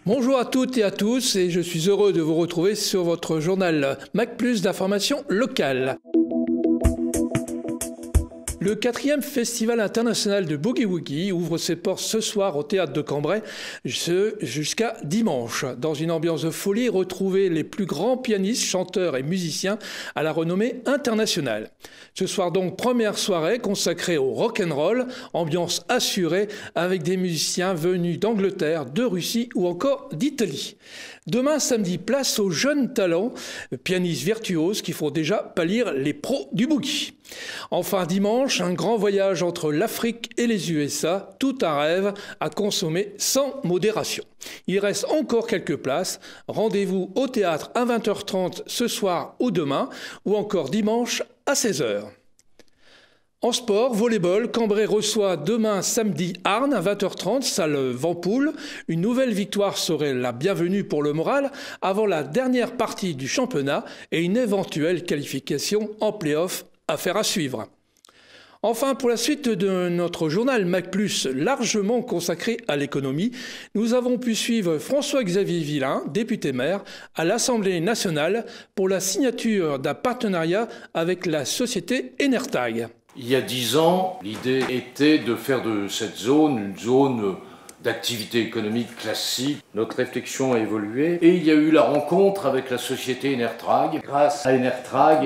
Bonjour à toutes et à tous, et je suis heureux de vous retrouver sur votre journal Mac+ d'informations locales. Le 4e Festival international de Boogie Woogie ouvre ses portes ce soir au Théâtre de Cambrai, jusqu'à dimanche. Dans une ambiance de folie, retrouvez les plus grands pianistes, chanteurs et musiciens à la renommée internationale. Ce soir donc, première soirée consacrée au rock'n'roll, ambiance assurée avec des musiciens venus d'Angleterre, de Russie ou encore d'Italie. Demain, samedi, place aux jeunes talents, pianistes virtuoses qui font déjà pâlir les pros du boogie. Enfin, dimanche, un grand voyage entre l'Afrique et les USA, tout un rêve à consommer sans modération. Il reste encore quelques places. Rendez-vous au théâtre à 20h30 ce soir ou demain, ou encore dimanche à 16h. En sport, volleyball, Cambrai reçoit demain samedi Arnes à 20h30, salle Vanpoul. Une nouvelle victoire serait la bienvenue pour le moral avant la dernière partie du championnat et une éventuelle qualification en play-off. Affaire à suivre. Enfin, pour la suite de notre journal Mac+, largement consacré à l'économie, nous avons pu suivre François-Xavier Villain, député-maire, à l'Assemblée nationale pour la signature d'un partenariat avec la société Enertag. Il y a 10 ans, l'idée était de faire de cette zone une zone d'activité économique classique. Notre réflexion a évolué et il y a eu la rencontre avec la société Enertrag. Grâce à Enertrag,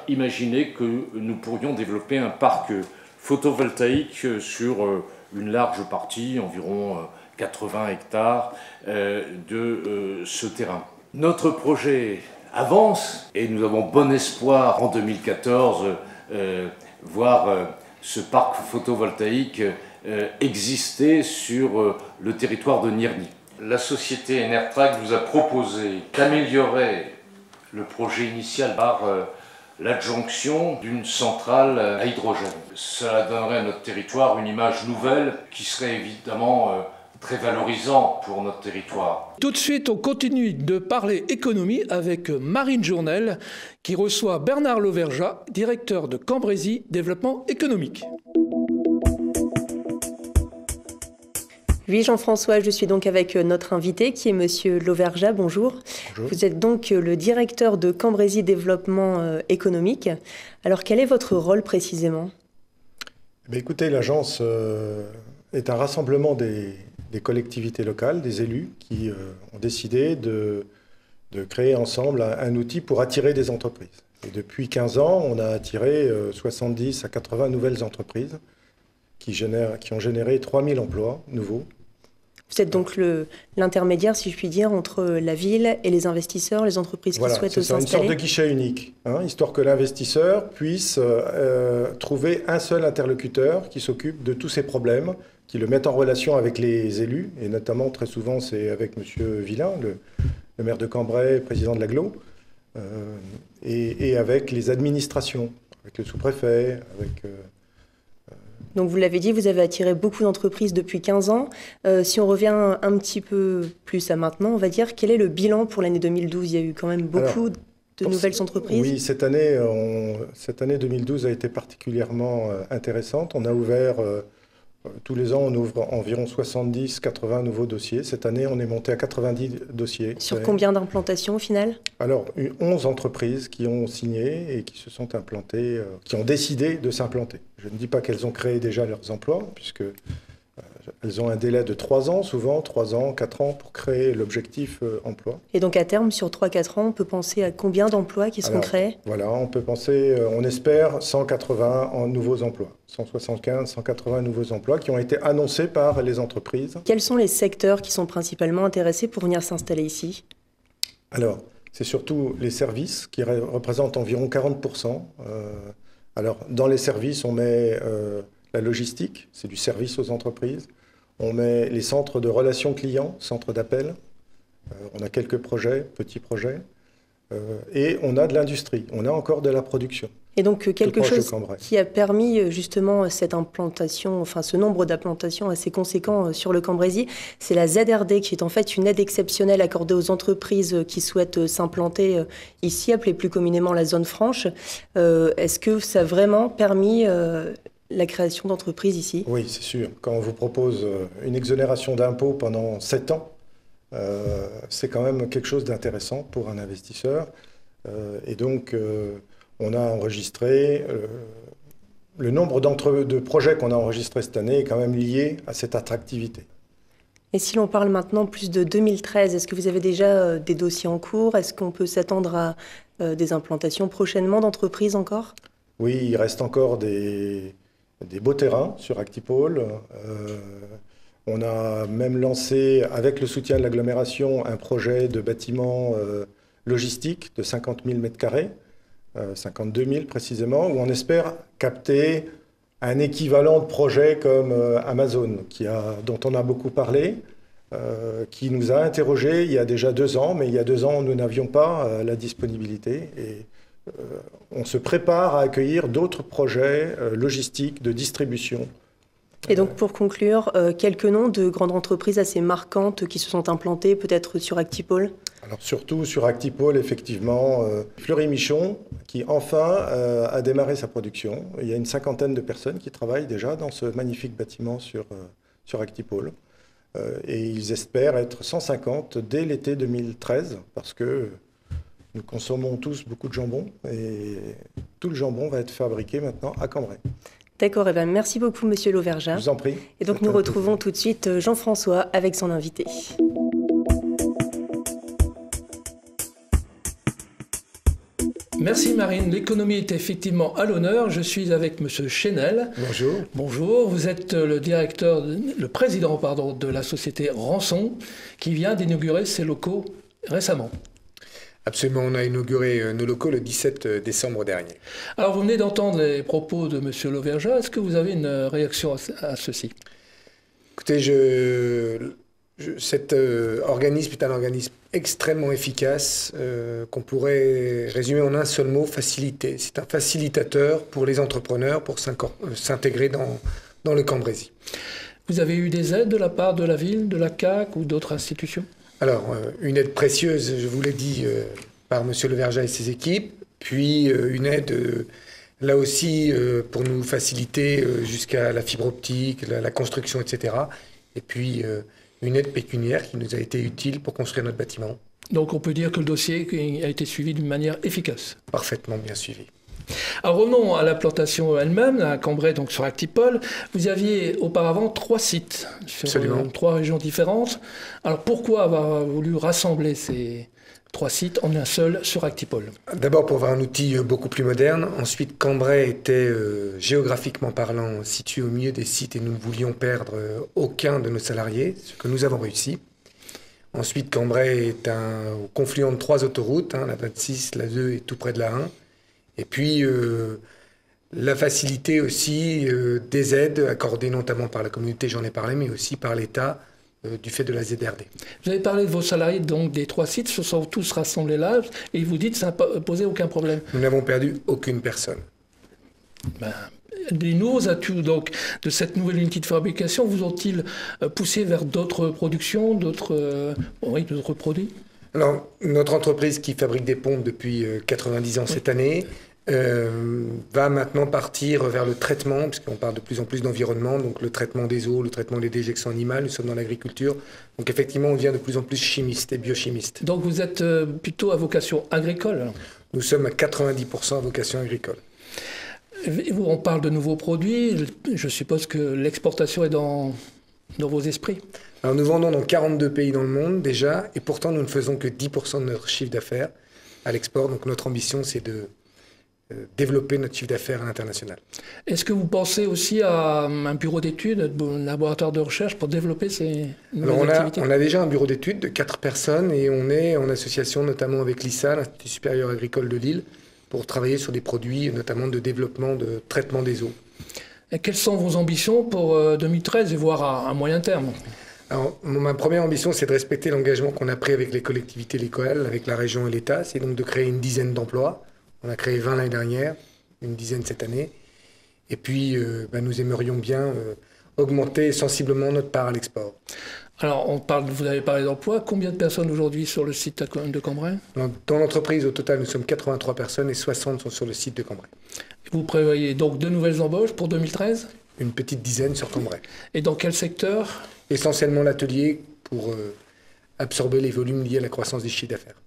imaginez que nous pourrions développer un parc photovoltaïque sur une large partie, environ 80 hectares de ce terrain. Notre projet avance et nous avons bon espoir en 2014 voir ce parc photovoltaïque exister sur le territoire de Nierny. La société Enertrag nous a proposé d'améliorer le projet initial par l'adjonction d'une centrale à hydrogène. Cela donnerait à notre territoire une image nouvelle qui serait évidemment très valorisant pour notre territoire. Tout de suite, on continue de parler économie avec Marine Journel qui reçoit Bernard Lauvergeat, directeur de Cambrésis Développement économique. Oui, Jean-François, je suis donc avec notre invité qui est Monsieur Lauvergeat. Bonjour. Bonjour. Vous êtes donc le directeur de Cambrésis Développement économique. Alors, quel est votre rôle précisément ? Écoutez, l'agence est un rassemblement des collectivités locales, des élus qui ont décidé de créer ensemble un outil pour attirer des entreprises. Et depuis 15 ans, on a attiré 70 à 80 nouvelles entreprises qui ont généré 3000 emplois nouveaux. Vous êtes donc l'intermédiaire, si je puis dire, entre la ville et les investisseurs, les entreprises qui souhaitent s'installer. Voilà, c'est une sorte de guichet unique, histoire que l'investisseur puisse trouver un seul interlocuteur qui s'occupe de tous ses problèmes, qui le met en relation avec les élus, et notamment très souvent c'est avec M. Villain, le maire de Cambrai, président de l'Agglo, et avec les administrations, avec le sous-préfet, avec... Donc vous l'avez dit, vous avez attiré beaucoup d'entreprises depuis 15 ans. Si on revient un petit peu plus à maintenant, on va dire, quel est le bilan pour l'année 2012 ? Il y a eu quand même beaucoup de nouvelles entreprises. Oui, cette année 2012 a été particulièrement intéressante. On a ouvert, tous les ans, on ouvre environ 70-80 nouveaux dossiers. Cette année, on est monté à 90 dossiers. Sur combien d'implantations au final ? Alors, 11 entreprises qui ont signé et qui se sont implantées, qui ont décidé de s'implanter. Je ne dis pas qu'elles ont créé déjà leurs emplois, puisque elles ont un délai de 3 ans, souvent 3 ans, 4 ans pour créer l'objectif emploi. Et donc à terme, sur 3-4 ans, on peut penser à combien d'emplois qui seront créés ? Voilà, on peut penser, on espère 180 nouveaux emplois, 175, 180 nouveaux emplois qui ont été annoncés par les entreprises. Quels sont les secteurs qui sont principalement intéressés pour venir s'installer ici ? Alors, c'est surtout les services qui représentent environ 40%. Alors, dans les services, on met la logistique, c'est du service aux entreprises. On met les centres de relations clients, centres d'appel. On a quelques projets, petits projets. et on a de l'industrie, on a encore de la production. Et donc quelque chose qui a permis justement cette implantation, enfin ce nombre d'implantations assez conséquent sur le Cambrésis, c'est la ZRD qui est en fait une aide exceptionnelle accordée aux entreprises qui souhaitent s'implanter ici, appelée plus communément la zone franche. Est-ce que ça a vraiment permis la création d'entreprises ici? Oui, c'est sûr. Quand on vous propose une exonération d'impôts pendant 7 ans, c'est quand même quelque chose d'intéressant pour un investisseur. Et donc, on a enregistré, le nombre de projets qu'on a enregistrés cette année est quand même lié à cette attractivité. Et si l'on parle maintenant plus de 2013, est-ce que vous avez déjà des dossiers en cours? Est-ce qu'on peut s'attendre à des implantations prochainement d'entreprises encore? Oui, il reste encore des beaux terrains sur Actipol. On a même lancé, avec le soutien de l'agglomération, un projet de bâtiment logistique de 50 000 m², 52 000 précisément, où on espère capter un équivalent de projet comme Amazon, dont on a beaucoup parlé, qui nous a interrogés il y a déjà 2 ans, mais il y a 2 ans, nous n'avions pas la disponibilité. Et on se prépare à accueillir d'autres projets logistiques, de distribution. Et donc, pour conclure, quelques noms de grandes entreprises assez marquantes qui se sont implantées, peut-être sur Actipol? Alors, surtout sur Actipol, effectivement, Fleury-Michon, qui enfin a démarré sa production. Il y a une 50aine de personnes qui travaillent déjà dans ce magnifique bâtiment sur Actipol. Et ils espèrent être 150 dès l'été 2013, parce que nous consommons tous beaucoup de jambon, et tout le jambon va être fabriqué maintenant à Cambrai. D'accord, et merci beaucoup Monsieur Lauvergeat. Je vous en prie. Et donc nous retrouvons tout de suite Jean-François avec son invité. Merci Marine, l'économie est effectivement à l'honneur. Je suis avec Monsieur Chenel. Bonjour. Bonjour, vous êtes le président de la société Rançon qui vient d'inaugurer ses locaux récemment. Absolument, on a inauguré nos locaux le 17 décembre dernier. Alors vous venez d'entendre les propos de M. Lauvergeat, est-ce que vous avez une réaction à ceci? Écoutez, cet organisme est un organisme extrêmement efficace qu'on pourrait résumer en un seul mot, facilité. C'est un facilitateur pour les entrepreneurs pour s'intégrer dans le Cambrésis. Vous avez eu des aides de la part de la ville, de la CAC ou d'autres institutions? Alors, une aide précieuse, je vous l'ai dit, par M. Lauvergeat et ses équipes, puis une aide, là aussi, pour nous faciliter jusqu'à la fibre optique, la construction, etc. Et puis, une aide pécuniaire qui nous a été utile pour construire notre bâtiment. Donc, on peut dire que le dossier a été suivi d'une manière efficace? Parfaitement bien suivi. Alors revenons à l'implantation elle-même, à Cambrai, donc sur Actipol. Vous aviez auparavant 3 sites sur 3 régions différentes. Alors pourquoi avoir voulu rassembler ces 3 sites en un seul sur Actipol? D'abord pour avoir un outil beaucoup plus moderne. Ensuite, Cambrai était géographiquement parlant situé au milieu des sites et nous ne voulions perdre aucun de nos salariés, ce que nous avons réussi. Ensuite, Cambrai est au confluent de 3 autoroutes, la 26, la 2 et tout près de la 1. Et puis, la facilité aussi des aides accordées notamment par la communauté, j'en ai parlé, mais aussi par l'État du fait de la ZRD. Vous avez parlé de vos salariés donc des 3 sites, se sont tous rassemblés là, et vous dites que ça n'a posé aucun problème. Nous n'avons perdu aucune personne. Les nouveaux atouts donc, de cette nouvelle unité de fabrication vous ont-ils poussé vers d'autres productions, d'autres produits? Alors, notre entreprise qui fabrique des pompes depuis 90 ans cette année va maintenant partir vers le traitement, puisqu'on parle de plus en plus d'environnement, donc le traitement des eaux, le traitement des déjections animales, nous sommes dans l'agriculture. Donc effectivement, on devient de plus en plus chimiste et biochimiste. Donc vous êtes plutôt à vocation agricole? Nous sommes à 90% à vocation agricole. On parle de nouveaux produits, je suppose que l'exportation est dans vos esprits? Alors nous vendons dans 42 pays dans le monde déjà, et pourtant nous ne faisons que 10% de notre chiffre d'affaires à l'export. Donc notre ambition, c'est de développer notre chiffre d'affaires à l'international. Est-ce que vous pensez aussi à un bureau d'études, un laboratoire de recherche pour développer ces nouvelles activités? On a déjà un bureau d'études de 4 personnes et on est en association notamment avec l'ISA, l'Institut supérieur agricole de Lille, pour travailler sur des produits notamment de développement, de traitement des eaux. Et quelles sont vos ambitions pour 2013 et voire à moyen terme? Alors, ma première ambition, c'est de respecter l'engagement qu'on a pris avec les collectivités locales, avec la région et l'État. C'est donc de créer une dizaine d'emplois. On a créé 20 l'année dernière, une dizaine cette année. Et puis, nous aimerions bien augmenter sensiblement notre part à l'export. Alors, vous avez parlé d'emploi. Combien de personnes aujourd'hui sur le site de Cambrai? Dans l'entreprise, au total, nous sommes 83 personnes et 60 sont sur le site de Cambrai. Vous prévoyez donc de nouvelles embauches pour 2013? Une petite dizaine sur Cambrai. Et dans quel secteur? Essentiellement l'atelier pour absorber les volumes liés à la croissance des chiffres d'affaires.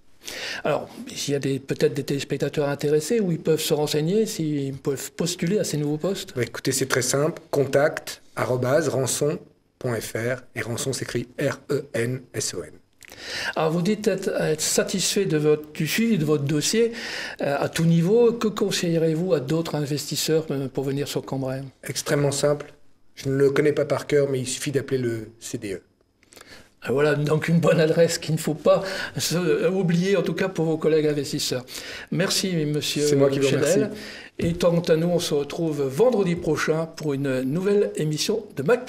Alors, il y a peut-être des téléspectateurs intéressés où ils peuvent se renseigner, s'ils peuvent postuler à ces nouveaux postes? Écoutez, c'est très simple. contact@rançon.fr et Rançon s'écrit R-E-N-S-O-N. Alors, vous dites être satisfait du suivi de votre dossier à tout niveau. Que conseillerez-vous à d'autres investisseurs pour venir sur Cambrai? Extrêmement simple. Je ne le connais pas par cœur, mais il suffit d'appeler le CDE. Voilà donc une bonne adresse qu'il ne faut pas oublier, en tout cas pour vos collègues investisseurs. Merci, monsieur Chédel. C'est moi qui vous remercie. Et quant à nous, on se retrouve vendredi prochain pour une nouvelle émission de Mac+.